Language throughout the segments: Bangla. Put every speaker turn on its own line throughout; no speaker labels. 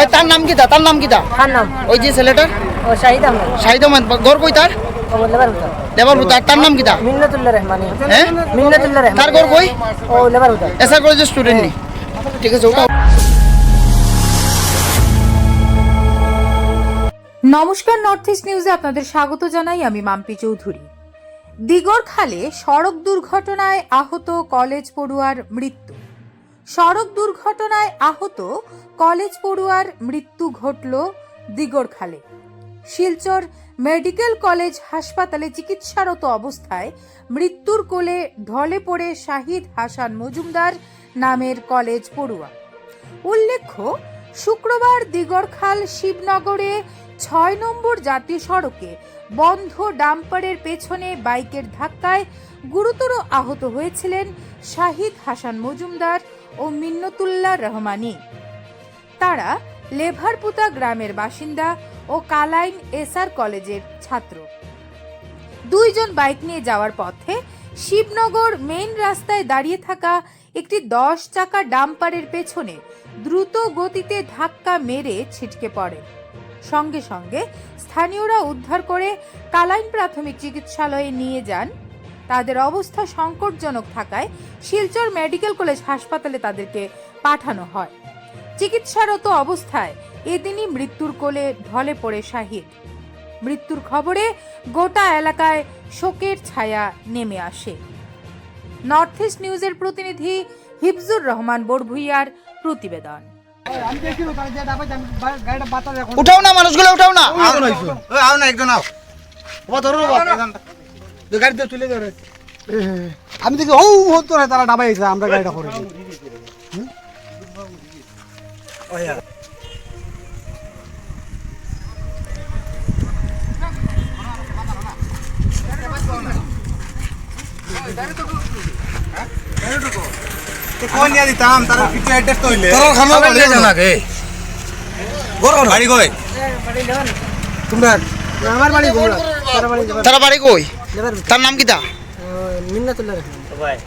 ওই তার নাম কি তার নাম কি
কার নাম?
ওই যে ছেলেটার
ও শাহিদ আহমেদ।
শাহিদ আহমেদ ঘর কই তার
ও লেবার হুদা।
লেবার হুতার তার নাম কি
মিন্নাতুল্লাহ রহমানি।
হ্যাঁ
মিন্নাতুল্লাহ রহমান।
তার ঘর কই
ও লেবার হুদা।
এসআর কলেজের স্টুডেন্ট নি ঠিক আছে ওটা
নমস্কার, নর্থ ইস্ট নিউজে আপনাদের স্বাগত জানাই। আমি মাম্পি চৌধুরী। দিগড়খালে সড়ক দুর্ঘটনায় আহত কলেজ পড়ুয়ার মৃত্যু। সড়ক দুর্ঘটনায় আহত কলেজ পড়ুয়ার মৃত্যু ঘটল দিগড়খালে। শিলচর মেডিকেল কলেজ হাসপাতালে চিকিৎসারত অবস্থায় মৃত্যুর কোলে ঢলে পড়ে শাহিদ হাসান মজুমদার নামের কলেজ পড়ুয়া। উল্লেখ্য, শুক্রবার দিগড়খাল শিবনগরে ৬ নম্বর জাতীয় সড়কে বন্ধ ডাম্পারের পেছনে বাইকের ধাক্কায় গুরুতর আহত হয়েছিলেন শাহিদ হাসান মজুমদার ও মিন্নতুল্লাহ রহমানি। তারা লেভারপুতা গ্রামের বাসিন্দা ও কালাইন এসআর কলেজের ছাত্র। দুইজন বাইক নিয়ে যাওয়ার পথে শিবনগর মেইন রাস্তায় দাঁড়িয়ে থাকা একটি 10 চাকা ডাম্পারের পেছনে দ্রুত গতিতে ধাক্কা মেরে ছিটকে পড়ে। সঙ্গে সঙ্গে স্থানীয়রা উদ্ধার করে কালাইন প্রাথমিক চিকিৎসালয়ে নিয়ে যান। তাদের অবস্থা সংকটজনক থাকায় শিলচর মেডিকেল কলেজ হাসপাতালে তাদেরকে পাঠানো হয়। চিকিৎসারত অবস্থায় এদিনই মৃত্যুর কোলে ঢলে পড়ে শাহিদ। মৃত্যুর খবরে গোটা এলাকায় শোকের ছায়া নেমে আসে। নর্থ ইস্ট নিউজের প্রতিনিধি হিফজুর রহমান বড়ভুইয়ার প্রতিবেদন।
উঠাও না মানুষগুলো উঠাও না
আও না একজন আও
গাড়িতে তুলে ধরে আমি দেখি ও হতো না তারা ডাবাইছে আমরা গাড়িটা করে দিই
কোন নিয়ে দিতাম তার কিছু অ্যাড্রেস তো হইলে
তোর খানো বলে
না কে বাড়ি কই
তোমরা আমার বাড়ি গোলা
তারা বাড়ি কই
লেবার
তার নাম কি
মিন্নাতুল্লাহ রহমান।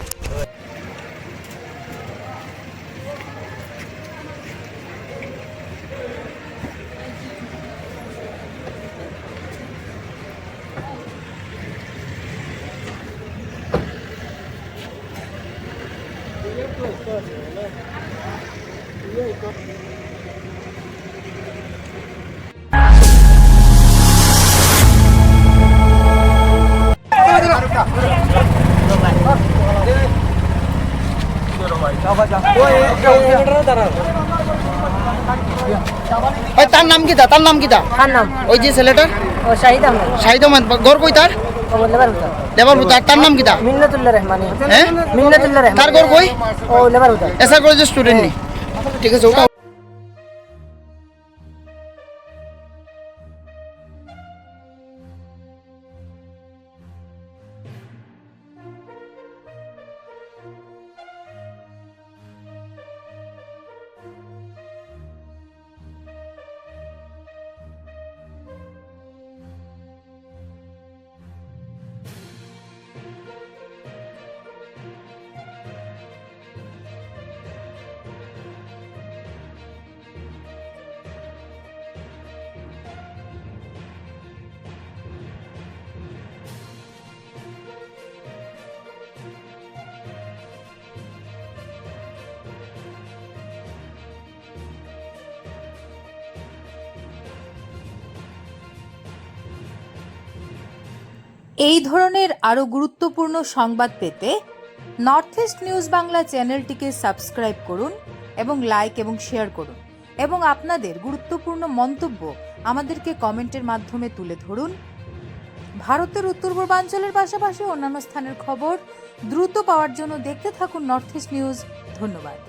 ওই তার নাম কি তার নাম কি
কার নাম?
ওই যে ছেলেটার
ও শাহিদ আহমেদ।
শাহিদ আহমেদ ঘর কই তার
ও লেবার হুদা।
লেবার হুতার তার নাম কি
মিন্নাতুল্লাহ রহমানি।
হ্যাঁ
মিন্নাতুল্লাহ রহমান।
তার ঘর কই
ও লেবার হুদা।
এসআর কলেজের স্টুডেন্ট নি ঠিক আছে ওটা
এই ধরনের আরও গুরুত্বপূর্ণ সংবাদ পেতে নর্থ ইস্ট নিউজ বাংলা চ্যানেলটিকে সাবস্ক্রাইব করুন এবং লাইক এবং শেয়ার করুন, এবং আপনাদের গুরুত্বপূর্ণ মন্তব্য আমাদেরকে কমেন্টের মাধ্যমে তুলে ধরুন। ভারতের উত্তর পূর্বাঞ্চলের পাশাপাশি অন্যান্য স্থানের খবর দ্রুত পাওয়ার জন্য দেখতে থাকুন নর্থ ইস্ট নিউজ। ধন্যবাদ।